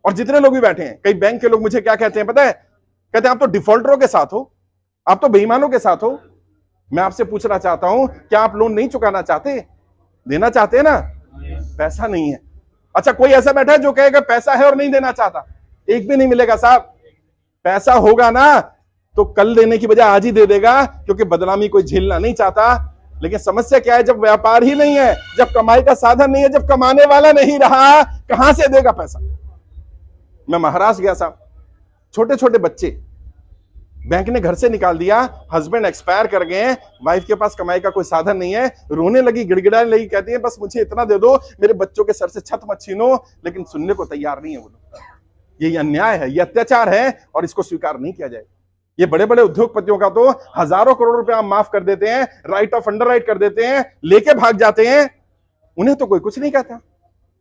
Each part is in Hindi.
और जितने लोग भी बैठे हैं, कई बैंक के लोग मुझे क्या कहते हैं पता है? कहते हैं आप तो डिफॉल्टरों के साथ हो, आप तो बेईमानों के साथ हो। मैं आपसे पूछना चाहता हूं, क्या आप लोन नहीं चुकाना चाहते? देना चाहते हैं ना? पैसा नहीं है। अच्छा, कोई ऐसा बैठा है जो कहेगा पैसा है और नहीं देना चाहता? एक भी नहीं मिलेगा साहब। पैसा होगा ना तो कल देने की बजाय आज ही दे देगा, क्योंकि बदनामी कोई झेलना नहीं चाहता। लेकिन समस्या क्या है? जब व्यापार ही नहीं है, जब कमाई का साधन नहीं है, जब कमाने वाला नहीं रहा, कहां से देगा पैसा? मैं महाराष्ट्र गया साहब, छोटे छोटे बच्चे, बैंक ने घर से निकाल दिया, हस्बैंड एक्सपायर कर गए, वाइफ के पास कमाई का कोई साधन नहीं है, रोने लगी, गिड़गिड़ाने लगी, कहती है बस मुझे इतना दे दो, मेरे बच्चों के सर से छत मत छीनो। लेकिन सुनने को तैयार नहीं है वो लोग। ये अन्याय है, ये अत्याचार है, और इसको स्वीकार नहीं किया जाएगा। ये बड़े बड़े उद्योगपतियों का तो हजारों करोड़ रुपए आप माफ कर देते हैं, राइट ऑफ अंडर कर देते हैं, लेके भाग जाते हैं, उन्हें तो कोई कुछ नहीं कहता।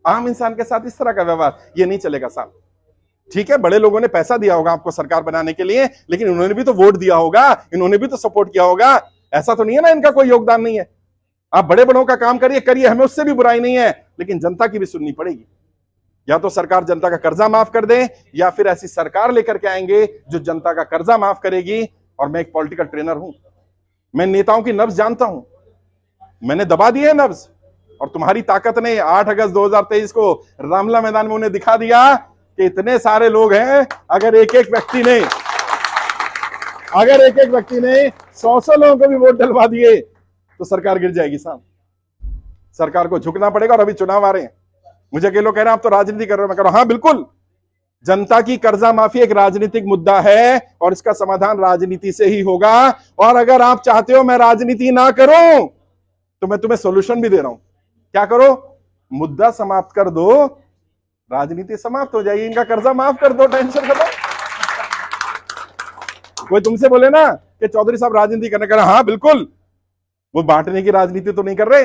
आम इंसान के साथ इस तरह का व्यवहार, ये नहीं चलेगा साहब। ठीक है, बड़े लोगों ने पैसा दिया होगा आपको सरकार बनाने के लिए, लेकिन उन्होंने भी तो वोट दिया होगा, इन्होंने भी तो सपोर्ट किया होगा। ऐसा तो नहीं है ना इनका कोई योगदान नहीं है। आप बड़े बड़ों का काम करिए, हमें उससे भी बुराई नहीं है, लेकिन जनता की भी सुननी पड़ेगी। या तो सरकार जनता का कर्जा माफ कर दे, या फिर ऐसी सरकार लेकर के आएंगे जो जनता का कर्जा माफ करेगी। और मैं एक पॉलिटिकल ट्रेनर हूं, मैं नेताओं की नब्ज जानता हूं, मैंने दबा दिए नब्ज, और तुम्हारी ताकत ने 8 अगस्त 2023 को रामला मैदान में उन्हें दिखा दिया कि इतने सारे लोग हैं, अगर एक एक व्यक्ति ने 100 लोगों को भी वोट डलवा दिए तो सरकार गिर जाएगी साहब। सरकार को झुकना पड़ेगा। और अभी चुनाव आ रहे हैं, मुझे कई लोग कह रहे हैं आप तो राजनीति कर रहे हो। मैं कह रहा हूं हाँ बिल्कुल, जनता की कर्जा माफी एक राजनीतिक मुद्दा है, और इसका समाधान राजनीति से ही होगा। और अगर आप चाहते हो मैं राजनीति ना करूं, तो मैं तुम्हें सोल्यूशन भी दे रहा हूं। क्या करो? मुद्दा समाप्त कर दो, राजनीति समाप्त हो जाएगी, इनका कर्जा माफ कर दो, टेंशन खत्म। कोई तुमसे बोले ना कि चौधरी साहब राजनीति करने का, हाँ बिल्कुल, वो बांटने की राजनीति तो नहीं कर रहे,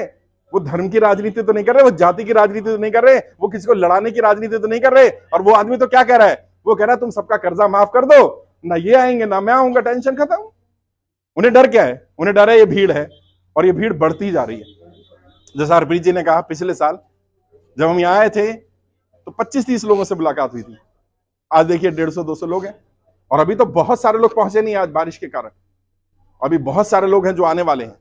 वो धर्म की राजनीति तो नहीं कर रहे, वो जाति की राजनीति तो नहीं कर रहे, वो किसी को लड़ाने की राजनीति तो नहीं कर रहे। और वो आदमी तो क्या कह रहा है? वो कह रहा है तुम सबका कर्जा माफ कर दो, ना ये आएंगे ना मैं आऊंगा, टेंशन खत्म। उन्हें डर क्या है? उन्हें डर है ये भीड़ है, और ये भीड़ बढ़ती जा रही है। जैसा हरप्रीत जी ने कहा, पिछले साल जब हम यहाँ आए थे तो 25-30 लोगों से मुलाकात हुई थी। आज देखिए 150-200 लोग हैं, और अभी तो बहुत सारे लोग पहुंचे नहीं आज बारिश के कारण। अभी बहुत सारे लोग हैं जो आने वाले हैं,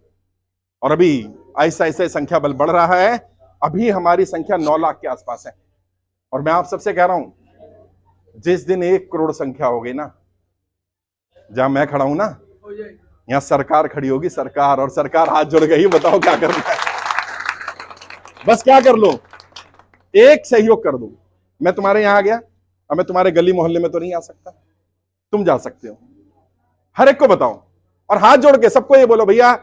और अभी ऐसा ऐसा संख्या बल बढ़ रहा है। अभी हमारी संख्या 9 लाख के आसपास है। और मैं आप सबसे कह रहा हूं, जिस दिन 1 करोड़ संख्या होगी ना, जहां मैं खड़ा हूं ना, यहां सरकार खड़ी होगी, सरकार, और सरकार हाथ जोड़ गई, बताओ क्या करना है। बस क्या कर लो, एक सहयोग कर दो। मैं तुम्हारे यहां आ गया, अब मैं तुम्हारे गली मोहल्ले में तो नहीं आ सकता, तुम जा सकते हो। हर एक को बताओ, और हाथ जोड़ के सबको ये बोलो, भैया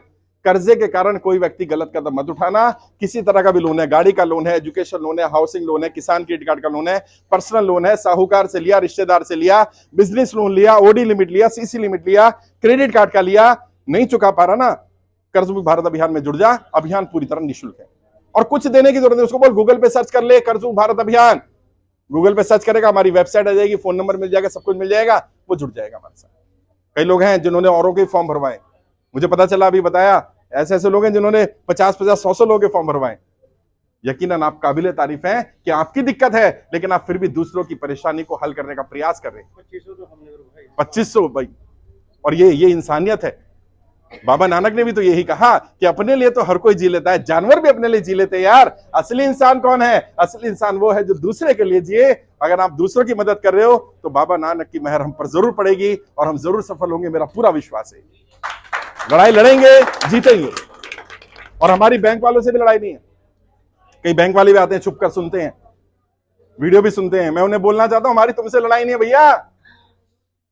कर्जे के कारण कोई व्यक्ति गलत कदम मत उठाना। किसी तरह का भी लोन है, गाड़ी का लोन है, एजुकेशन लोन है, हाउसिंग लोन है, किसान क्रेडिट कार्ड का लोन है, पर्सनल लोन है, साहूकार से लिया, रिश्तेदार से लिया, बिजनेस लोन लिया, ओडी लिमिट लिया, सीसी लिमिट लिया, क्रेडिट कार्ड का लिया, नहीं चुका पा रहा ना, कर्ज मुक्त भारत अभियान में जुड़ जा। अभियान पूरी तरह निःशुल्क है, और कुछ देने की जरूरत नहीं। उसको बोल गूगल पे सर्च कर ले, कर्ज मुक्त भारत अभियान, गूगल पे सर्च करेगा, हमारी वेबसाइट आ जाएगी, फोन नंबर मिल जाएगा, सब कुछ मिल जाएगा, वो जुड़ जाएगा हमारे साथ। कई लोग हैं जिन्होंने औरों के फॉर्म भरवाए, मुझे पता चला, अभी बताया, ऐसे ऐसे लोग हैं जिन्होंने 50-50, 100 लोगं के फॉर्म भरवाए। यकीनन आप काबिले तारीफ हैं कि आपकी दिक्कत है, लेकिन आप फिर भी दूसरों की परेशानी को हल करने का प्रयास कर रहे हैं। 2500 भाई, और ये इंसानियत है। बाबा नानक ने भी तो यही कहा कि अपने लिए तो हर कोई जी लेता है, जानवर भी अपने लिए जी लेते हैं यार। असली इंसान कौन है? असली इंसान वो है जो दूसरे के लिए जिए। अगर आप दूसरों की मदद कर रहे हो तो बाबा नानक की मेहर हम पर जरूर पड़ेगी, और हम जरूर सफल होंगे, मेरा पूरा विश्वास है। लड़ाई लड़ेंगे, जीतेंगे। और हमारी बैंक वालों से भी लड़ाई नहीं है। कई बैंक वाले भी आते हैं, चुप कर सुनते हैं, वीडियो भी सुनते हैं। मैं उन्हें बोलना चाहता हूं, हमारी तुमसे लड़ाई नहीं है भैया,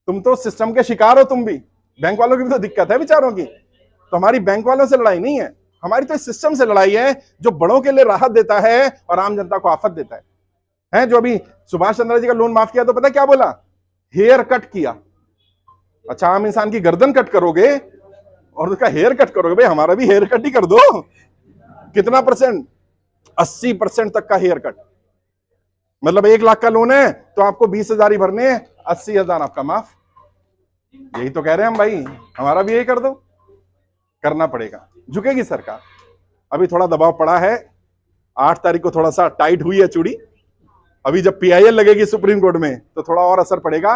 तुम तो सिस्टम के शिकार हो। तुम भी, बैंक वालों की भी तो दिक्कत है बेचारों की, तो हमारी बैंक वालों से लड़ाई नहीं है, हमारी तो इस सिस्टम से लड़ाई है जो बड़ों के लिए राहत देता है और आम जनता को आफत देता है। जो अभी सुभाष चंद्र जी का लोन माफ किया तो पता क्या बोला? हेयर कट किया। अच्छा, आम इंसान की गर्दन कट करोगे और उसका हेयर कट करोगे? भाई हमारा भी हेयर कट ही कर दो। कितना परसेंट? 80% तक का हेयर कट। मतलब 1 लाख का लोन है तो आपको 20,000 ही भरने हैं, 80,000 आपका माफ। यही तो कह रहे हैं हम भाई, हमारा भी यही कर दो। करना पड़ेगा, झुकेगी सरकार। अभी थोड़ा दबाव पड़ा है, 8 तारीख को थोड़ा सा टाइट हुई है चूड़ी, अभी जब PIL लगेगी सुप्रीम कोर्ट में तो थोड़ा और असर पड़ेगा।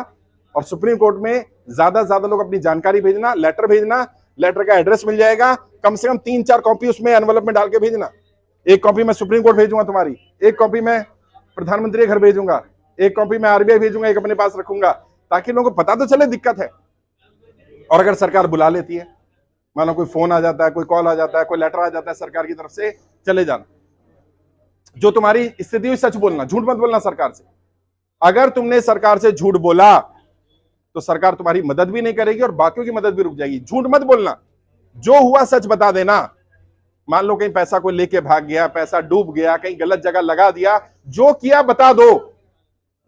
और सुप्रीम कोर्ट में ज्यादा से ज्यादा लोग अपनी जानकारी भेजना, लेटर भेजना, लेटर का एड्रेस मिल जाएगा, कम से कम 3-4 कॉपी उसमें एनवलप में डाल के भेजना। एक कॉपी मैं सुप्रीम कोर्ट भेजूंगा तुम्हारी, एक कॉपी मैं प्रधानमंत्री के घर भेजूंगा, एक कॉपी मैं RBI भेजूंगा, एक अपने पास रखूंगा, ताकि लोगों को पता तो चले दिक्कत है। और अगर सरकार बुला लेती है, मान लो कोई फोन आ जाता है, कोई कॉल आ जाता है, कोई लेटर आ जाता है सरकार की तरफ से, चले जाना। जो तुम्हारी स्थिति हुई सच बोलना, झूठ मत बोलना सरकार से। अगर तुमने सरकार से झूठ बोला तो सरकार तुम्हारी मदद भी नहीं करेगी और बाकियों की मदद भी रुक जाएगी। झूठ मत बोलना, जो हुआ सच बता देना। मान लो कहीं पैसा कोई लेके भाग गया, पैसा डूब गया, कहीं गलत जगह लगा दिया, जो किया बता दो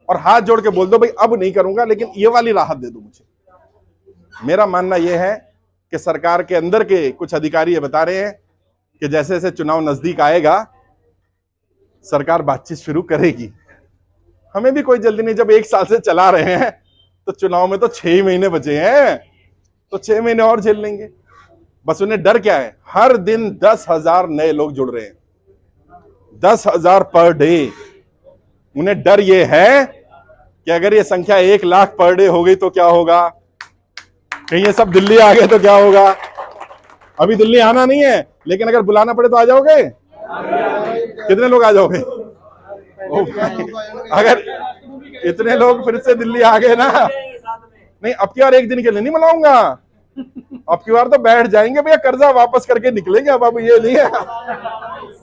और हाथ जोड़ के बोल दो भाई अब नहीं करूंगा, लेकिन ये वाली राहत दे दो मुझे। मेरा मानना यह है कि सरकार के अंदर के कुछ अधिकारी ये बता रहे हैं कि जैसे जैसे चुनाव नजदीक आएगा सरकार बातचीत शुरू करेगी। हमें भी कोई जल्दी नहीं, जब 1 साल से चला रहे हैं तो चुनाव में तो 6 महीने बचे हैं, तो 6 महीने और झेल लेंगे। बस उन्हें डर क्या है, हर दिन 10,000 नए लोग जुड़ रहे हैं, 10,000 पर डे। उन्हें डर यह है कि अगर ये संख्या 1 लाख पर डे हो गई तो क्या होगा, कहीं ये सब दिल्ली आ गए तो क्या होगा। अभी दिल्ली आना नहीं है, लेकिन अगर बुलाना पड़े तो आ जाओगे? कितने लोग आ जाओगे? अगर इतने लोग फिर से दिल्ली आ गए ना, नहीं अब की बार एक दिन के लिए नहीं बुलाऊंगा, अब की बार तो बैठ जाएंगे भैया, कर्जा वापस करके निकलेंगे। अब ये नहीं है,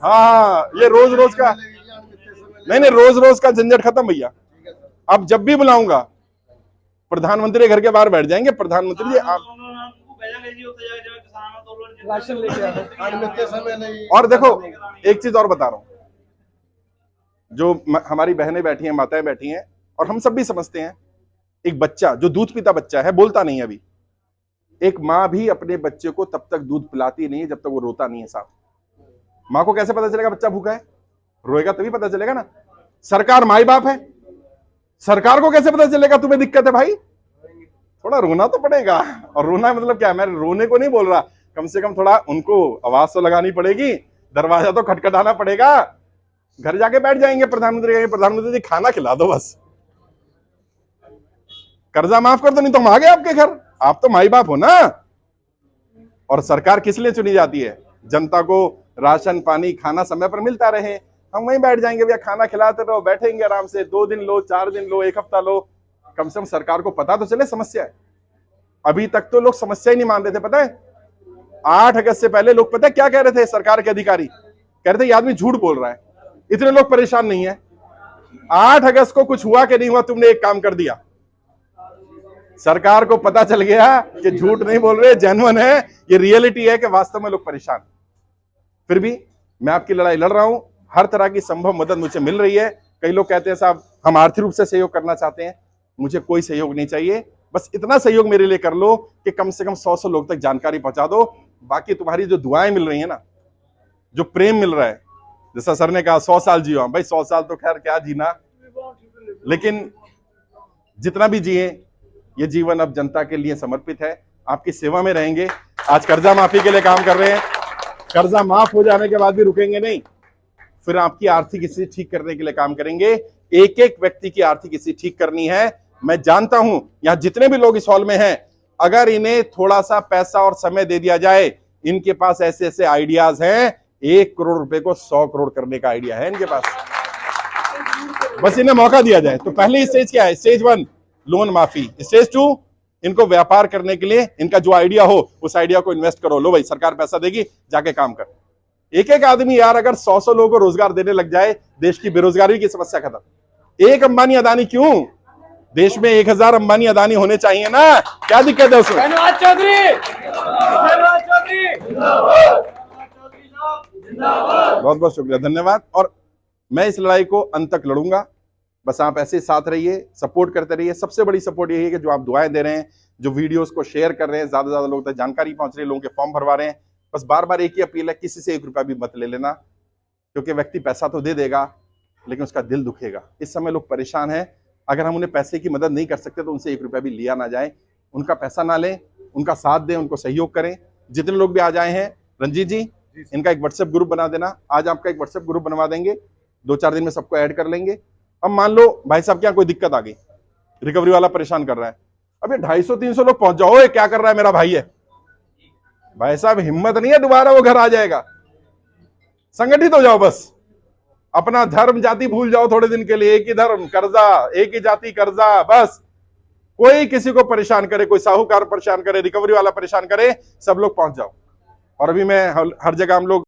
हाँ ये रोज रोज का नहीं, रोज रोज का झंझट खत्म भैया। अब जब भी बुलाऊंगा प्रधानमंत्री के घर के बाहर बैठ जाएंगे, प्रधानमंत्री जी आप। और देखो एक चीज और बता रहा हूं, जो हमारी बहनें बैठी हैं, माताएं बैठी हैं, और हम सब भी समझते हैं, एक बच्चा जो दूध पीता बच्चा है, बोलता नहीं है अभी, एक माँ भी अपने बच्चे को तब तक दूध पिलाती नहीं है जब तक वो रोता नहीं है साथ। माँ को कैसे पता चलेगा बच्चा भूखा है? रोएगा तभी पता चलेगा ना। सरकार माई बाप है, सरकार को कैसे पता चलेगा तुम्हें दिक्कत है? भाई थोड़ा रोना तो पड़ेगा। और रोना मतलब क्या, मैं रोने को नहीं बोल रहा, कम से कम थोड़ा उनको आवाज तो लगानी पड़ेगी, दरवाजा तो खटखटाना पड़ेगा। घर जाके बैठ जाएंगे प्रधानमंत्री जी खाना खिला दो बस, कर्जा माफ कर दो, नहीं तो हम आ गए आपके घर। आप तो माई बाप हो ना। और सरकार किस लिए चुनी जाती है? जनता को राशन पानी खाना समय पर मिलता रहे। हम वहीं बैठ जाएंगे भैया, खाना खिलाते रहो, बैठेंगे आराम से, 2 दिन लो, 4 दिन लो, 1 हफ्ता लो, कम से कम सरकार को पता तो चले समस्या है। अभी तक तो लोग समस्या ही नहीं मान रहे थे, पता है 8 अगस्त से पहले लोग पता है क्या कह रहे थे? सरकार के अधिकारी कह रहे थे ये आदमी झूठ बोल रहा है, इतने लोग परेशान नहीं है। 8 अगस्त को कुछ हुआ कि नहीं हुआ, तुमने एक काम कर दिया, सरकार को पता चल गया कि झूठ नहीं बोल रहे, जेन्युइन है, ये रियलिटी है कि वास्तव में लोग परेशान। फिर भी मैं आपकी लड़ाई लड़ रहा हूं, हर तरह की संभव मदद मुझे मिल रही है। कई लोग कहते हैं साहब हम आर्थिक रूप से सहयोग करना चाहते हैं, मुझे कोई सहयोग नहीं चाहिए, बस इतना सहयोग मेरे लिए कर लो कि कम से कम 100 लोग तक जानकारी पहुंचा दो। बाकी तुम्हारी जो दुआएं मिल रही है ना, जो प्रेम मिल रहा है, जैसा सर ने कहा 100 साल जियो, भाई 100 साल तो खैर क्या जीना, लेकिन जितना भी जिए ये जीवन अब जनता के लिए समर्पित है, आपकी सेवा में रहेंगे। आज कर्जा माफी के लिए काम कर रहे हैं, कर्जा माफ हो जाने के बाद भी रुकेंगे नहीं, फिर आपकी आर्थिक स्थिति ठीक करने के लिए काम करेंगे। एक एक व्यक्ति की आर्थिक स्थिति ठीक करनी है। मैं जानता हूं यहां जितने भी लोग इस हॉल में हैं, अगर इन्हें थोड़ा सा पैसा और समय दे दिया जाए, इनके पास ऐसे ऐसे आइडियाज हैं, 1 करोड़ रुपए को 100 करोड़ करने का आइडिया है इनके पास, बस इन्हें मौका दिया जाए। तो पहली स्टेज क्या है? स्टेज 1 लोन माफी, स्टेज 2 इनको व्यापार करने के लिए इनका जो आइडिया हो उस आइडिया को इन्वेस्ट करो, लो भाई सरकार पैसा देगी, जाके काम कर। एक एक आदमी यार अगर 100 लोगों को रोजगार देने लग जाए, देश की बेरोजगारी की समस्या खत्म। एक अंबानी अदानी क्यों, देश में 1000 अंबानी अदानी होने चाहिए ना, क्या दिक्कत है उसमें? बहुत बहुत शुक्रिया, धन्यवाद। और मैं इस लड़ाई को अंत तक लड़ूंगा, बस आप ऐसे साथ रहिए, सपोर्ट करते रहिए। सबसे बड़ी सपोर्ट यही है कि जो आप दुआएं दे रहे हैं, जो वीडियोस को शेयर कर रहे हैं, ज्यादा से ज्यादा लोगों तक जानकारी पहुंच रही है, लोगों के फॉर्म भरवा रहे हैं। बस बार बार एक ही अपील है, किसी से 1 रुपया भी मत ले लेना, क्योंकि व्यक्ति पैसा तो दे देगा लेकिन उसका दिल दुखेगा। इस समय लोग परेशान हैं, अगर हम उन्हें पैसे की मदद नहीं कर सकते तो उनसे 1 रुपया भी लिया ना जाए, उनका पैसा ना लें, उनका साथ दें, उनको सहयोग करें। जितने लोग भी आ जाए हैं, रंजीत जी इनका एक व्हाट्सएप ग्रुप बना देना, आज आपका एक व्हाट्सएप ग्रुप बनवा देंगे, 2-4 दिन में सबको ऐड कर लेंगे। अब मान लो भाई साहब के यहाँ कोई दिक्कत आ गई, रिकवरी वाला परेशान कर रहा है, अब ये 250-300 लोग पहुंच जाओ, क्या कर रहा है मेरा भाई है, भाई साहब हिम्मत नहीं है, दोबारा वो घर आ जाएगा। संगठित हो जाओ, बस अपना धर्म जाति भूल जाओ थोड़े दिन के लिए, एक ही धर्म कर्जा, एक ही जाति कर्जा, बस कोई किसी को परेशान करे, कोई साहूकार परेशान करे, रिकवरी वाला परेशान करे, सब लोग पहुंच जाओ। और अभी मैं हर जगह हम लोग